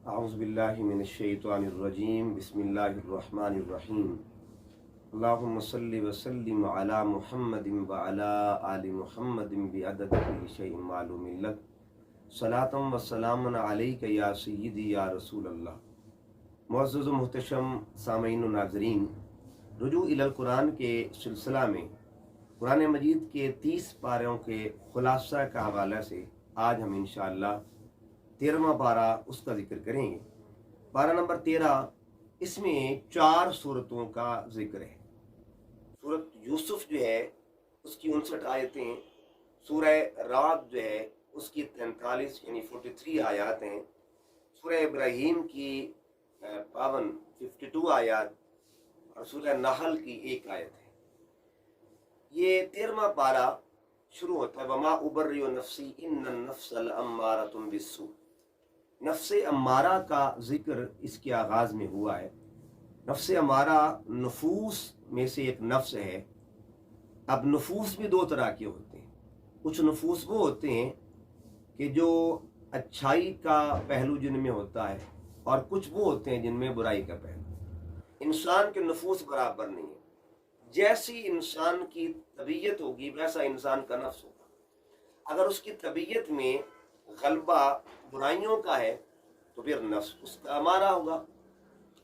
अऊज़ु बिल्लाहि मिनश्शैतानिर्रजीम बिस्मिल्लाहिर्रहमानिर्रहीम अल्लाहुम्मा सल्लि व सल्लिम अला मुहम्मदिन व अला आलि मुहम्मदिन बिअददि कुल्लि शैइन मालूमिन लक सलातम व सलामुन अलैका या सय्यदी या रसूल अल्लाह। मुअज़्ज़ज़ व मुहतशम सामीन व नाज़रीन, रुजू इलल कुरान के सिलसिला में कुरान मजीद के 30 पारों के खुलासा का हवाला से आज हम इंशाअल्लाह 13वां पारा उसका जिक्र करेंगे। पारा नंबर 13, इसमें 4 सूरतों का जिक्र है। सूरत यूसुफ जो है उसकी 59 आयतें, सूरह राद जो है उसकी 43 यानी 43 आयात हैं, सूरह इब्राहीम की 52 आयात और सूरह नहल की 1 आयत है। ये 13वां पारा शुरू होता है वमा उबर्रियु नफ्सी इन्नन नफ्सल अम्मारतुम बिस्सू। नफ्से अम्मारा का जिक्र इसके आगाज में हुआ है। नफ्से अम्मारा नफूस में से एक नफ्स है। अब नफूस भी 2 तरह के होते हैं। कुछ नफूस वो होते हैं कि जो अच्छाई का पहलू जिनमें होता है और कुछ वो होते हैं जिनमें बुराई का पहलू। इंसान के नफूस बराबर नहीं है। जैसी इंसान की तबीयत होगी वैसा इंसान का नफ्स होगा। अगर उसकी तबीयत में गलबा बुराइयों का है तो फिर नफ्स उसका अमारा होगा।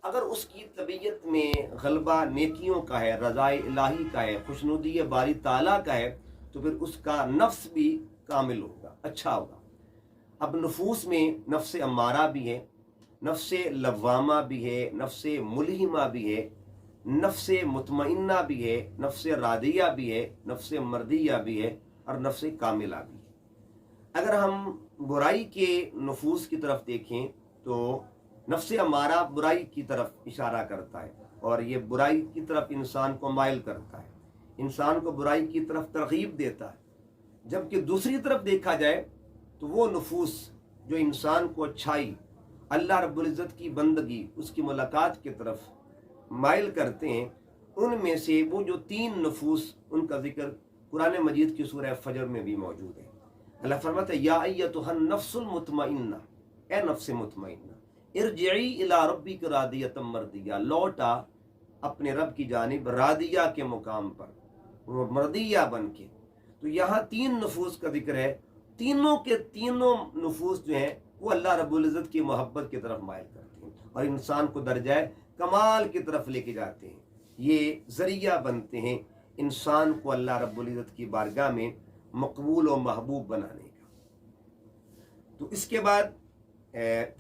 अगर उसकी तबीयत में गलबा नेकियों का है, रज़ाए इलाही का है, खुशनुदी बारी ताला का है, तो फिर उसका नफ्स भी कामिल होगा, अच्छा होगा। अब नफूस में नफ्स अमारा भी है, नफ्स लवामा भी है, नफ्स मुलहिमा भी है, नफ्स मुतमइन्ना भी है, नफ्स रादिया भी है, नफ्स मर्दिया भी है और नफ्स कामिला भी है। अगर हम बुराई के नफूस की तरफ देखें तो नफ्स अमारा बुराई की तरफ इशारा करता है और ये बुराई की तरफ इंसान को माइल करता है, इंसान को बुराई की तरफ तरगीब देता है। जबकि दूसरी तरफ देखा जाए तो वो नफूस जो इंसान को अच्छाई, अल्लाह रब्बुल इज़्ज़त की बंदगी, उसकी मुलाकात की तरफ माइल करते हैं, उनमें से वो जो 3 नफूस उनका जिक्र कुरान मजीद की सूरह फजर में भी मौजूद है। अल्लाह फरमाता है या अय्यतुहन नफ्सुल मुतमइन्ना, ए नफ्स मुतमइन्ना, इरजिई इला रब्बिक रादियतम मर्दिया, लौटा अपने रब की जानिब रादिया के मुकाम पर, मर्दिया बन के। तो यहाँ 3 नफूस का जिक्र है। तीनों के तीनों नफूस जो हैं वो अल्लाह रब्बुल इज़्ज़त की मोहब्बत की तरफ माइल करते हैं और इंसान को दर्जाए कमाल की तरफ लेके जाते हैं। ये जरिया बनते हैं इंसान को अल्लाह रब्बुल इज़्ज़त की बारगाह में मकबूल और महबूब बनाने का। तो इसके बाद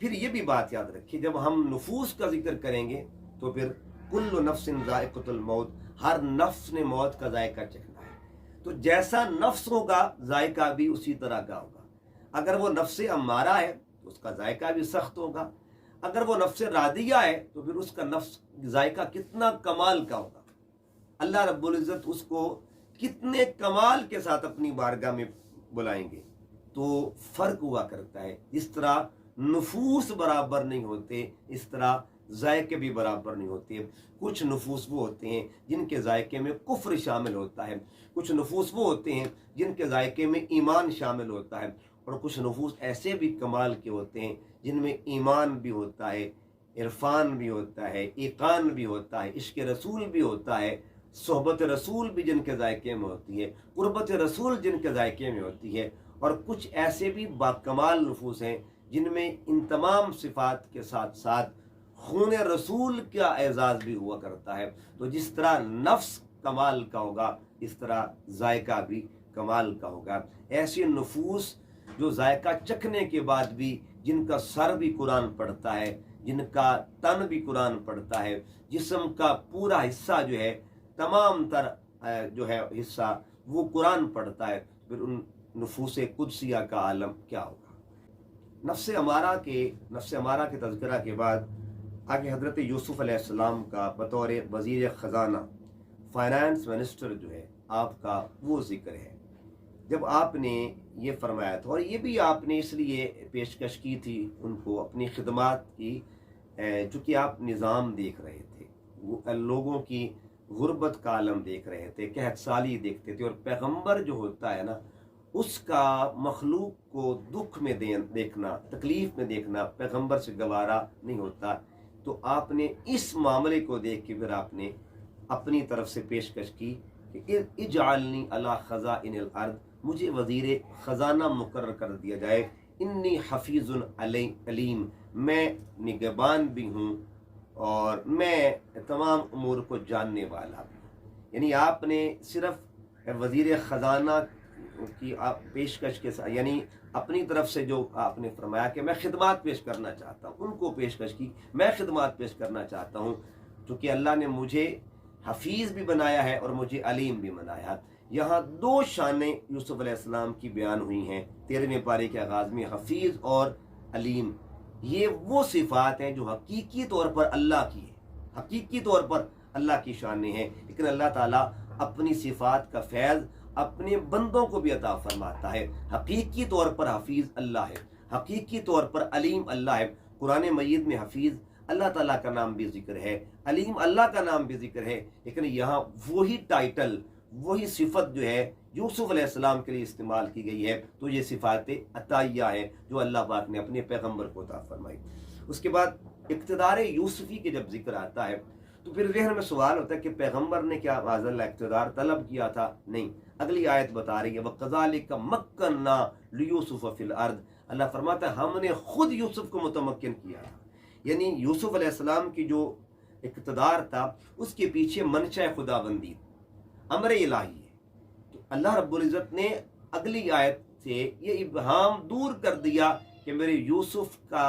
फिर ये भी बात याद रखिए, जब हम नफूस का जिक्र करेंगे तो फिर कुल्लु नफ्सिन ज़ाइक़तुल मौत, हर नफ्स ने मौत का जायका चखना है। तो जैसा नफ्स होगा जायका भी उसी तरह का होगा। अगर वो नफ्स अम्मारा है तो उसका जायका भी सख्त होगा। अगर वो नफ्स रादिया है तो फिर उसका नफ्स जायका कितना कमाल का होगा। अल्लाह रब्बुल इज़्ज़त उसको कितने कमाल के साथ अपनी बारगाह में बुलाएंगे। तो फर्क हुआ करता है। इस तरह नफूस बराबर नहीं होते, इस तरह जायके भी बराबर नहीं होते। कुछ नफूस वो होते हैं जिनके जायके में कुफ्र शामिल होता है, कुछ नफूस वो होते हैं जिनके जायके में ईमान शामिल होता है, और कुछ नफूस ऐसे भी कमाल के होते हैं जिनमें ईमान भी होता है, इरफान भी होता है, ईकान भी होता है, इश्क रसूल भी होता है, सोहबत रसूल भी जिनके जायके में होती है, कुर्बत रसूल जिनके जायके में होती है। और कुछ ऐसे भी बाकमाल नफूस हैं जिनमें इन तमाम सिफात के साथ साथ खून रसूल का एजाज भी हुआ करता है। तो जिस तरह नफ्स कमाल का होगा इस तरह जायका भी कमाल का होगा। ऐसे नफूस जो जायका चखने के बाद भी, जिनका सर भी कुरान पढ़ता है, जिनका तन भी कुरान पढ़ता है, जिस्म का पूरा हिस्सा जो है, तमाम तर जो है हिस्सा वो कुरान पढ़ता है, फिर उन नफूस कुदसिया का आलम क्या होगा। नफ्स अमारा के तज़किरा के बाद आगे हज़रत यूसुफ अलैहिस्सलाम का बतौर वज़ीर ख़ज़ाना, फाइनेंस मिनिस्टर जो है आपका, वो ज़िक्र है। जब आपने ये फरमाया था, और ये भी आपने इसलिए पेशकश की थी उनको अपनी खिदमात की, चूँकि आप निज़ाम देख रहे थे, वो लोगों की गुर्बत का आलम देख रहे थे, कहत साली देखते थे। और पैगम्बर जो होता है ना, اس کا مخلوق کو دکھ میں دیکھنا، تکلیف میں دیکھنا پیغمبر سے گوارا نہیں ہوتا، تو آپ نے اس معاملے کو دیکھ کے پھر آپ نے اپنی طرف سے پیشکش کی کہ اجعلنی علی خزائن الارض، مجھے وزیر خزانہ مقرر کر دیا جائے، انی حفیظ علیم، میں نگہبان بھی ہوں اور میں تمام امور کو جاننے والا بھی ہوں۔ یعنی آپ نے صرف وزیر خزانہ کی پیشکش کے ساتھ، یعنی اپنی طرف سے جو آپ نے فرمایا کہ میں خدمات پیش کرنا چاہتا ہوں، ان کو پیشکش کی، میں خدمات پیش کرنا چاہتا ہوں، چونکہ اللہ نے مجھے حفیظ بھی بنایا ہے اور مجھے علیم بھی بنایا۔ یہاں دو شانیں یوسف علیہ السلام کی بیان ہوئی ہیں 13ویں پارے کے آغاز میں، حفیظ اور علیم۔ یہ وہ صفات ہیں جو حقیقی طور پر اللہ کی ہے، حقیقی طور پر اللہ کی شانیں ہیں، لیکن اللہ تعالیٰ اپنی صفات کا فیض اپنے بندوں کو بھی عطا فرماتا ہے۔ حقیقی طور پر حفیظ اللہ ہے، حقیقی طور پر علیم اللہ ہے۔ قرآن مجید میں حفیظ اللہ تعالیٰ کا نام بھی ذکر ہے، علیم اللہ کا نام بھی ذکر ہے، لیکن یہاں وہی ٹائٹل، وہی صفت جو ہے یوسف علیہ السلام کے لیے استعمال کی گئی ہے، تو یہ صفات عطائیہ ہیں جو اللہ پاک نے اپنے پیغمبر کو عطا فرمائی۔ اس کے بعد اقتدار یوسفی کے جب ذکر آتا ہے تو پھر ذہن میں سوال ہوتا ہے کہ پیغمبر نے کیا معاذ اللہ اقتدار طلب کیا تھا؟ نہیں، اگلی آیت بتا رہی ہے وَقَذَلِكَ مَكَّنَّا لِيُوسُفَ فِي الْأَرْضِ، اللہ فرماتا ہے ہم نے خود یوسف کو متمکن کیا تھا۔ یعنی یوسف علیہ السلام کی جو اقتدار تھا اس کے پیچھے منشا خداوندی، امر الہی ہے۔ تو اللہ رب العزت نے اگلی آیت سے یہ ابہام دور کر دیا کہ میرے یوسف کا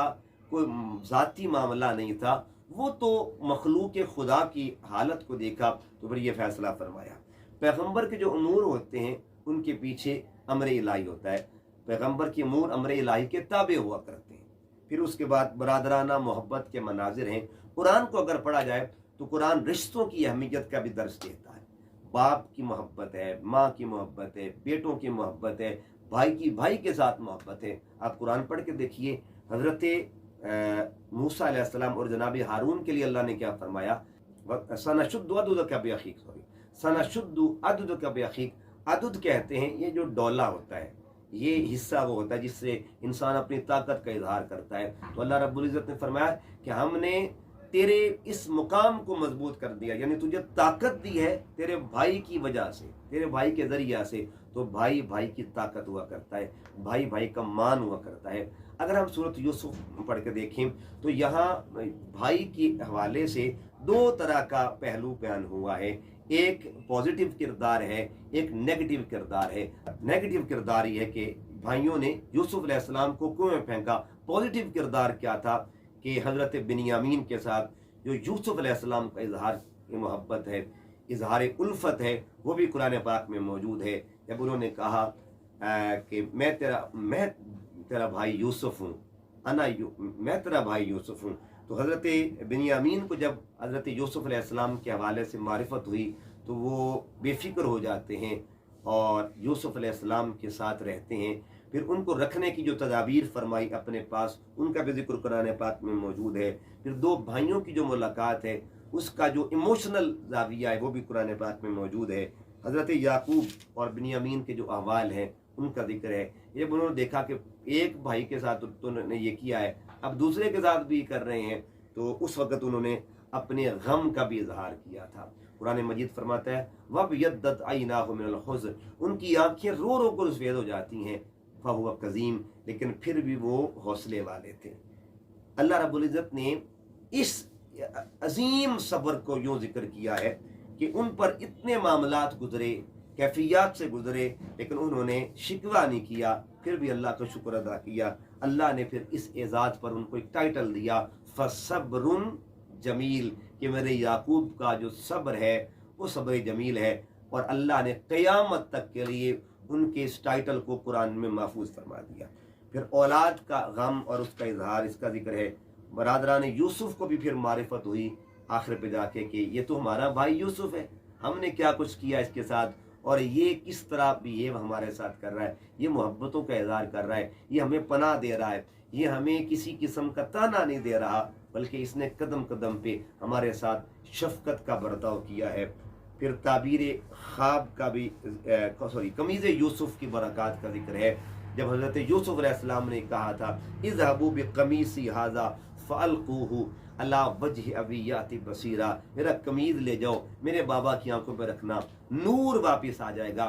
کوئی ذاتی معاملہ نہیں تھا، وہ تو مخلوق خدا کی حالت کو دیکھا تو پھر یہ فیصلہ فرمایا۔ پیغمبر کے جو امور ہوتے ہیں ان کے پیچھے امر الہی ہوتا ہے، پیغمبر کے امور امر الہی کے تابع ہوا کرتے ہیں۔ پھر اس کے بعد برادرانہ محبت کے مناظر ہیں۔ قرآن کو اگر پڑھا جائے تو قرآن رشتوں کی اہمیت کا بھی درس دیتا ہے۔ باپ کی محبت ہے، ماں کی محبت ہے، بیٹوں کی محبت ہے، بھائی کی بھائی کے ساتھ محبت ہے۔ آپ قرآن پڑھ کے دیکھیے، حضرت موسیٰ علیہ السلام اور جناب ہارون کے لیے اللہ نے کیا فرمایا؟ سَنَشُدُّ عَضُدَكَ بِأَخِيكَ، سَنَشُدُّ عَضُدَكَ بِأَخِيكَ، عدد کہتے ہیں یہ جو ڈولا ہوتا ہے، یہ حصہ وہ ہوتا ہے جس سے انسان اپنی طاقت کا اظہار کرتا ہے۔ تو اللہ رب العزت نے فرمایا کہ ہم نے تیرے اس مقام کو مضبوط کر دیا، یعنی تجھے طاقت دی ہے تیرے بھائی کی وجہ سے، تیرے بھائی کے ذریعہ سے، تو بھائی بھائی کی طاقت ہوا کرتا ہے، بھائی بھائی کا مان ہوا کرتا ہے۔ اگر ہم سورۃ یوسف پڑھ کے دیکھیں تو یہاں بھائی کے حوالے سے دو طرح کا پہلو بیان ہوا ہے، ایک پازیٹیو کردار ہے، ایک نیگیٹو کردار ہے۔ نیگیٹو کردار یہ ہے کہ بھائیوں نے یوسف علیہ السلام کو کنویں میں پھینکا۔ پازیٹیو کردار کیا تھا کہ حضرت بنیامین کے ساتھ جو یوسف علیہ السلام کا اظہار محبت ہے، اظہار الفت ہے، وہ بھی قرآن پاک میں موجود ہے۔ جب انہوں نے کہا کہ میں تیرا بھائی یوسف ہوں، میں تیرا بھائی یوسف ہوں، تو حضرت بنیامین کو جب حضرت یوسف علیہ السلام کے حوالے سے معرفت ہوئی تو وہ بے فکر ہو جاتے ہیں اور یوسف علیہ السلام کے ساتھ رہتے ہیں۔ پھر ان کو رکھنے کی جو تدابیر فرمائی اپنے پاس، ان کا بھی ذکر قرآن پاک میں موجود ہے۔ پھر دو بھائیوں کی جو ملاقات ہے اس کا جو ایموشنل زاویہ ہے وہ بھی قرآن پاک میں موجود ہے۔ حضرت یعقوب اور بنیامین کے جو احوال ہیں ان کا ذکر ہے۔ جب انہوں نے دیکھا کہ ایک بھائی کے ساتھ تو انہوں نے یہ کیا ہے، اب دوسرے کے ساتھ بھی کر رہے ہیں، تو اس وقت انہوں نے اپنے غم کا بھی اظہار کیا تھا۔ قرآن مجید فرماتا ہے وَابْيَضَّتْ عَيْنَاهُ مِنَ الْحُزْنِ، ان کی آنکھیں رو رو کر سفید ہو جاتی ہیں، فَهُوَ كَظِيمٌ، لیکن پھر بھی وہ حوصلے والے تھے۔ اللہ رب العزت نے اس عظیم صبر کو یوں ذکر کیا ہے کہ ان پر اتنے معاملات گزرے، کیفیات سے گزرے، لیکن انہوں نے شکوہ نہیں کیا، پھر بھی اللہ کا شکر ادا کیا۔ اللہ نے پھر اس اعزاز پر ان کو ایک ٹائٹل دیا فَصَبْرٌ جمیل، کہ میرے یعقوب کا جو صبر ہے وہ صبر جمیل ہے، اور اللہ نے قیامت تک کے لیے ان کے اس ٹائٹل کو قرآن میں محفوظ فرما دیا۔ پھر اولاد کا غم اور اس کا اظہار، اس کا ذکر ہے۔ برادران یوسف کو بھی پھر معرفت ہوئی آخر پہ جا کے کہ یہ تو ہمارا بھائی یوسف ہے، ہم نے کیا کچھ کیا اس کے ساتھ، اور یہ کس طرح بیہیو ہمارے ساتھ کر رہا ہے، یہ محبتوں کا اظہار کر رہا ہے، یہ ہمیں پناہ دے رہا ہے، یہ ہمیں کسی قسم کا تانا نہیں دے رہا، بلکہ اس نے قدم قدم پہ ہمارے ساتھ شفقت کا برتاؤ کیا ہے۔ फिर ताबीर ख्वाब का भी कमीज़ यूसुफ की बरक़ात का जिक्र है। जब हज़रत यूसुफ अलैहिस्सलाम ने कहा था इज़हबू बिक़मीसी हाज़ा फ़अल्क़ूहु अला वजहि अबी याति बसीरा, मेरा कमीज़ ले जाओ, मेरे बाबा की आंखों पर रखना, नूर वापस आ जाएगा।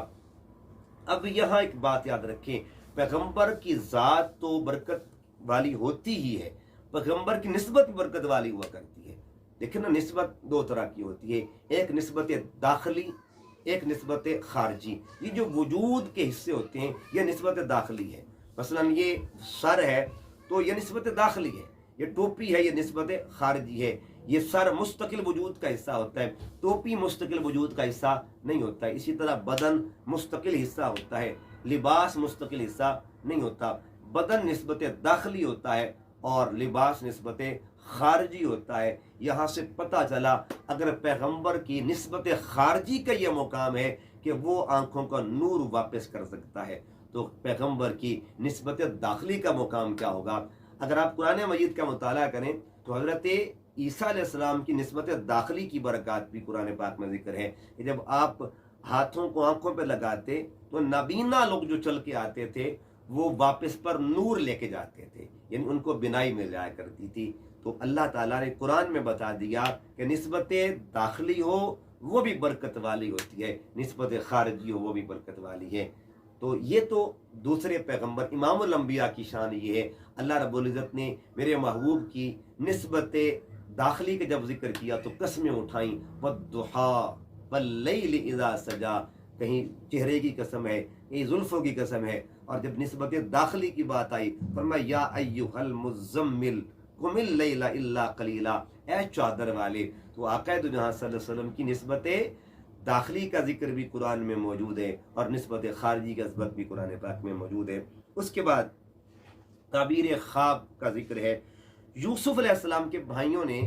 अब यहाँ एक बात याद रखें, पैगंबर की ज़ात तो बरकत वाली होती ही है, पैगंबर की निस्बत बरकत वाली हुआ करती है। देखिए ना, निस्बत दो तरह की होती है, एक निस्बत दाखिली, एक निस्बत खारजी। ये जो वजूद के हिस्से होते हैं ये निस्बत दाखिली है। मसलन ये सर है तो ये निस्बत दाखिली है, ये टोपी है ये निस्बत खारजी है। ये सर मुस्तकिल वजूद का हिस्सा होता है, टोपी मुस्तकिल वजूद का हिस्सा नहीं होता है। इसी तरह बदन मुस्तकिल हिस्सा होता है, लिबास मुस्तकिल हिस्सा नहीं होता। बदन निस्बत दाखिली होता है और लिबास निस्बत खारजी होता है। यहाँ से पता चला अगर पैगंबर की निस्बत खारजी का यह मुकाम है कि वो आंखों का नूर वापस कर सकता है, तो पैगंबर की निस्बत दाखिली का मुकाम क्या होगा। अगर आप कुरान मजीद का मुताला करें तो हज़रत ईसा अलैहिस्सलाम की निस्बत दाखिली की बरक़ात भी कुरान पाक में जिक्र है कि जब आप हाथों को आंखों पर लगाते तो नाबीना लोग जो चल के आते थे वो वापस पर नूर लेके जाते थे, यानी उनको बिनाई मिल जाया करती थी। तो अल्लाह ताला ने कुरान में बता दिया कि निस्बत दाखिली हो वो भी बरकत वाली होती है, निस्बत खारजी हो वो भी बरकत वाली है। तो ये तो दूसरे पैगंबर इमामुल अंबिया की शान ये है। अल्लाह रब्बुल इज़्ज़त ने मेरे महबूब की निस्बत दाखिली का जब जिक्र किया तो कसमें उठाई, वद्दुहा वल्लैलि इज़ा सजा, कहीं चेहरे की कसम है, कहीं जुल्फ़ों की कसम है। और जब निस्बत दाखिली की बात आई फरमाया या अय्युहल मुज़म्मिल कुमिल लैला इल्ला कलीला, ए चादर वाले। तो आक़ा दो जहां सल्लल्लाहु अलैहि वसल्लम की निस्बत दाखिली का जिक्र भी कुरान में मौजूद है और निस्बत खारजी का निस्बत भी कुरान पाक में मौजूद है। उसके बाद ताबीर ख्वाब का जिक्र है। यूसुफ अलैहिस्सलाम के भाइयों ने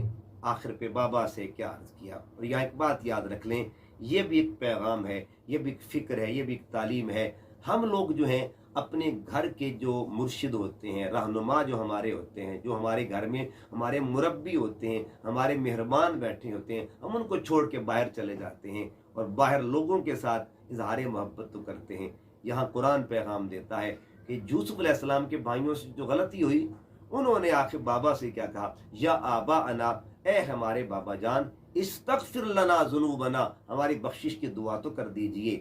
आखिर पे बाबा से क्या अर्ज किया। और यहाँ एक बात याद रख लें, ये भी एक पैगाम है, ये भी एक फ़िक्र है, ये भी एक तालीम है। हम लोग जो हैं अपने घर के जो मुर्शिद होते हैं, रहनुमा जो हमारे होते हैं, जो हमारे घर में हमारे मुरब्बी होते हैं, हमारे मेहरबान बैठे होते हैं, हम उनको छोड़ के बाहर चले जाते हैं और बाहर लोगों के साथ इजहार मोहब्बत तो करते हैं। यहाँ कुरान पैगाम देता है कि यूसुफ अलैहिस्सलाम के भाइयों से जो गलती हुई, उन्होंने आखिर बाबा से क्या कहा, या आबा अना, ए हमारे बाबा जान, इस्तगफिर लना ज़ुनूबना, हमारी बख्शिश की दुआ तो कर दीजिए।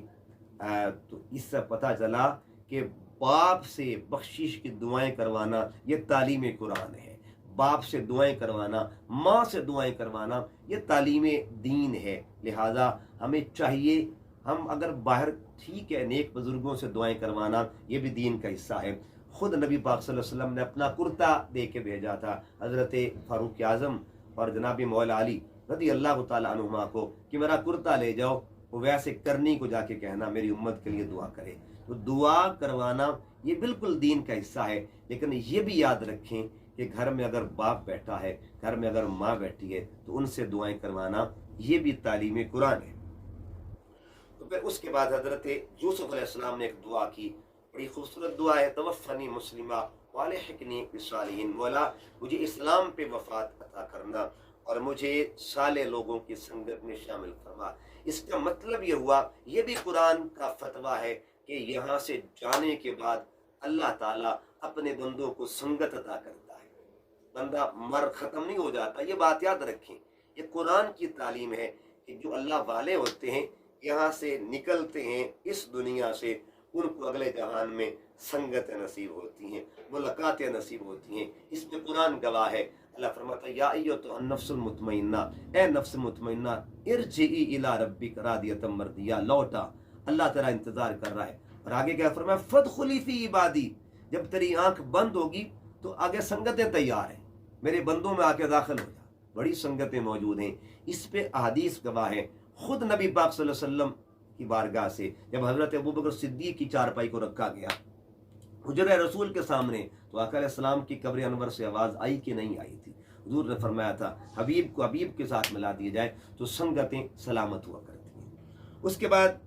तो इससे पता चला कि बाप से बख्शिश की दुआएं करवाना ये तालीम कुरान है। बाप से दुआएं करवाना, माँ से दुआएं करवाना ये तालीम दीन है। लिहाजा हमें चाहिए, हम अगर बाहर ठीक है नेक बुजुर्गों से दुआएं करवाना ये भी दीन का हिस्सा है। खुद नबी पाक सल्लल्लाहु अलैहि वसल्लम ने अपना कुर्ता दे के भेजा था हज़रत फारूक आज़म और जनाब मौला अली रज़ी अल्लाह तआला अन्हुमा को कि मेरा कुर्ता ले जाओ, वो वैसे करनी को जाके कहना मेरी उम्मत के लिए दुआ करे। तो दुआ करवाना ये बिल्कुल दीन का हिस्सा है। लेकिन ये भी याद रखें कि घर में अगर बाप बैठा है, घर में अगर माँ बैठी है तो उनसे दुआएं करवाना ये भी तालीम कुरान है। तो फिर उसके बाद हज़रत यूसुफ अलैहिस्सलाम ने एक दुआ की, बड़ी खूबसूरत दुआ है, तवफ़नी मुस्लिमा वालिहिक़नी बिस्सालिहीन, मौला मुझे इस्लाम पे वफ़ात अता करना और मुझे साले लोगों की संगत में शामिल फरमा। इसका मतलब ये हुआ, ये भी कुरान का फतवा है कि यहाँ से जाने के बाद अल्लाह ताला अपने बंदों को संगत अता करता है, बंदा मर ख़त्म नहीं हो जाता। ये बात याद रखें, ये कुरान की तालीम है कि जो अल्लाह वाले होते हैं यहाँ से निकलते हैं इस दुनिया से, उनको अगले जहान में संगत नसीब होती हैं, मुलाकातें नसीब होती हैं। इसमें कुरान गवाह है। अल्लाह फरमाता या अय्युहन नफ्सुल मुतमइन्ना, ए नफ्स मुतमइन्ना, इरजिई इला रब्बिक रादियतम मर्दिया, लौटा, अल्लाह तेरा इंतजार कर रहा है। और आगे क्या फरमाया, फदखुली फी इबादी, जब तेरी आंख बंद होगी तो आगे संगतें तैयार हैं, मेरे बंदों में आके दाखिल हो जा। बड़ी संगतें मौजूद हैं। इस पे अहादीस गवाह है। खुद नबी पाक सल्लल्लाहु अलैहि वसल्लम की बारगाह से जब हजरत अबू बकर सिद्दीक की चारपाई को रखा गया हुजरे रसूल के सामने, तो आका अलैहिस्सलाम की कब्र अनवर से आवाज़ आई कि नहीं आई थी। हुजूर ने फरमाया था हबीब को हबीब के साथ मिला दिया जाए तो संगतें सलामत हुआ करती हैं। उसके बाद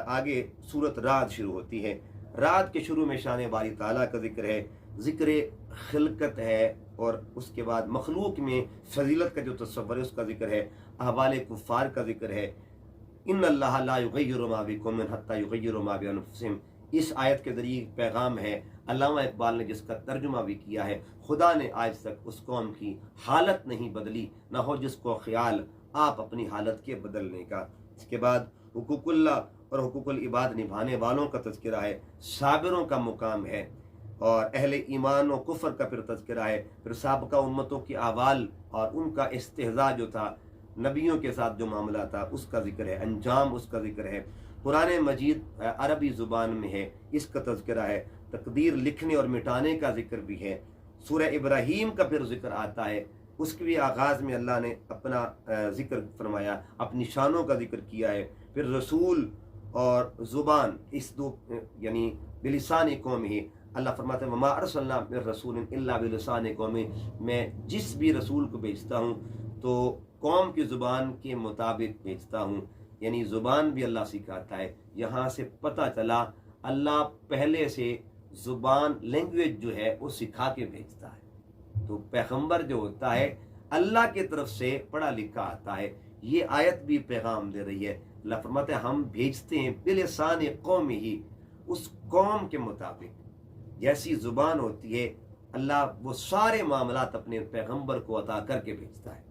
आगे सूरत राद शुरू होती है। रात के शुरू में शान बारी ताला का जिक्र है, ज़िक्र खिलकत है और उसके बाद मखलूक में फजीलत का जो तस्वर है उसका जिक्र है, अहवाल कुफ़ार का जिक्र है। ان اللہ لا یغیر ما بقوم حتی یغیروا ما بانفسہم، اس آیت کے ذریعے پیغام ہے۔ علامہ اقبال نے جس کا ترجمہ بھی کیا ہے، خدا نے آج تک اس قوم کی حالت نہیں بدلی، نہ ہو جس کو خیال آپ اپنی حالت کے بدلنے کا۔ اس کے بعد حقوق اللہ اور حقوق العباد نبھانے والوں کا تذکرہ ہے، صابروں کا مقام ہے، اور اہل ایمان و کفر کا پھر تذکرہ ہے، پھر سابقہ امتوں کی اعمال اور ان کا استہزاء جو تھا، نبیوں کے ساتھ جو معاملہ تھا اس کا ذکر ہے، انجام اس کا ذکر ہے۔ قرآن مجید عربی زبان میں ہے، اس کا تذکرہ ہے، تقدیر لکھنے اور مٹانے کا ذکر بھی ہے۔ سورہ ابراہیم کا پھر ذکر آتا ہے، اس کے بھی آغاز میں اللہ نے اپنا ذکر فرمایا، اپنی شانوں کا ذکر کیا ہے۔ پھر رسول اور زبان، اس دو یعنی بلسان قوم ہی، اللہ فرماتے ہیں وما ارسلنا من رسول الا بلسان قوم، میں جس بھی رسول کو بھیجتا ہوں تو قوم کی زبان کے مطابق بھیجتا ہوں، یعنی زبان بھی اللہ سکھاتا ہے۔ یہاں سے پتہ چلا اللہ پہلے سے زبان لینگویج جو ہے وہ سکھا کے بھیجتا ہے، تو پیغمبر جو ہوتا ہے اللہ کی طرف سے پڑھا لکھا آتا ہے۔ یہ آیت بھی پیغام دے رہی ہے، اللہ فرماتے ہیں ہم بھیجتے ہیں بلسان قوم ہی، اس قوم کے مطابق جیسی زبان ہوتی ہے، اللہ وہ سارے معاملات اپنے پیغمبر کو عطا کر کے بھیجتا ہے۔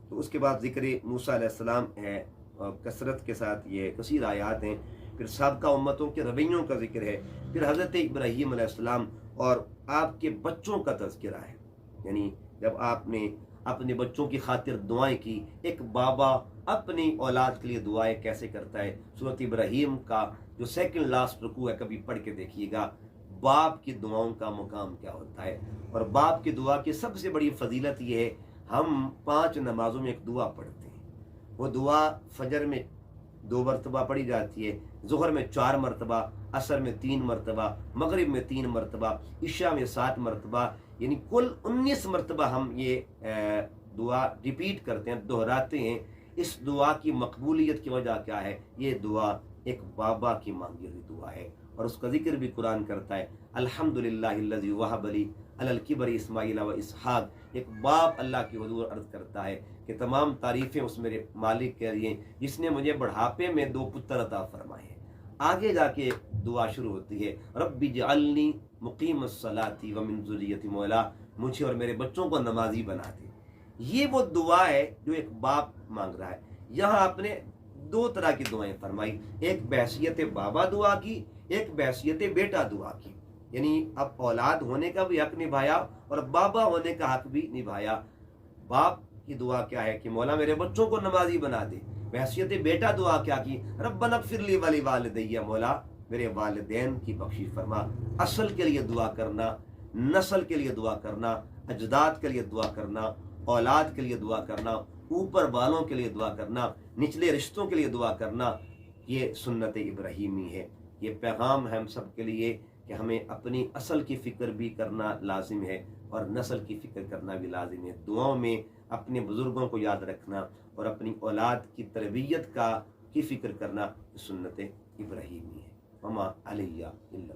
تو اس کے بعد ذکر موسیٰ علیہ السلام ہے، اور کثرت کے ساتھ یہ کثیر آیات ہیں۔ پھر سابقہ امتوں کے رویوں کا ذکر ہے، پھر حضرت ابراہیم علیہ السلام اور آپ کے بچوں کا تذکرہ ہے، یعنی جب آپ نے اپنے بچوں کی خاطر دعائیں کی، ایک بابا اپنی اولاد کے لیے دعائیں کیسے کرتا ہے۔ سورۃ ابراہیم کا جو سیکنڈ لاسٹ رکوع ہے، کبھی پڑھ کے دیکھیے گا، باپ کی دعاؤں کا مقام کیا ہوتا ہے۔ اور باپ کی دعا کی سب سے بڑی فضیلت یہ ہے، ہم 5 نمازوں میں ایک دعا پڑھتے ہیں، وہ دعا فجر میں 2 مرتبہ پڑھی جاتی ہے، ظہر میں 4 مرتبہ، عصر میں 3 مرتبہ، مغرب میں 3 مرتبہ، عشاء میں 7 مرتبہ، یعنی کل 19 مرتبہ ہم یہ دعا ریپیٹ کرتے ہیں، دہراتے ہیں۔ اس دعا کی مقبولیت کی وجہ کیا ہے؟ یہ دعا ایک بابا کی مانگی ہوئی دعا ہے، اور اس کا ذکر بھی قرآن کرتا ہے، الحمدللہ الذی وہب لی علی الکبر اسماعیل و اسحاق۔ ایک باپ اللہ کی حضور عرض کرتا ہے کہ تمام تعریفیں اس میرے مالک کے لیے جس نے مجھے بڑھاپے میں 2 پتر عطا فرمائے ہیں۔ آگے جا کے دعا شروع ہوتی ہے، رب اجعلنی مقیم الصلاۃ ومن ذریتی، مولا مجھے اور میرے بچوں کو نمازی بنا دے۔ یہ وہ دعا ہے جو ایک باپ مانگ رہا ہے۔ یہاں آپ نے 2 طرح کی دعائیں فرمائی، ایک بحیثیت بابا دعا کی، ایک بحیثیت بیٹا دعا کی، یعنی اب اولاد ہونے کا بھی حق نبھایا اور بابا ہونے کا حق بھی نبھایا۔ باپ کی دعا کیا ہے کہ مولا میرے بچوں کو نمازی بنا دے۔ بحیثیت بیٹا دعا کیا کی، ربنا اغفر لی ولوالدی، مولا میرے والدین کی بخشش فرما۔ اصل کے لیے دعا کرنا، نسل کے لیے دعا کرنا، اجداد کے لیے دعا کرنا، اولاد کے لیے دعا کرنا، اوپر والوں کے لیے دعا کرنا، نچلے رشتوں کے لیے دعا کرنا، یہ سنت ابراہیمی ہے۔ یہ پیغام ہے ہم سب کے لیے کہ ہمیں اپنی اصل کی فکر بھی کرنا لازم ہے اور نسل کی فکر کرنا بھی لازم ہے۔ دعاؤں میں اپنے بزرگوں کو یاد رکھنا اور اپنی اولاد کی تربیت کی فکر کرنا سنت ابراہیمی ہے۔ وما علیہ الا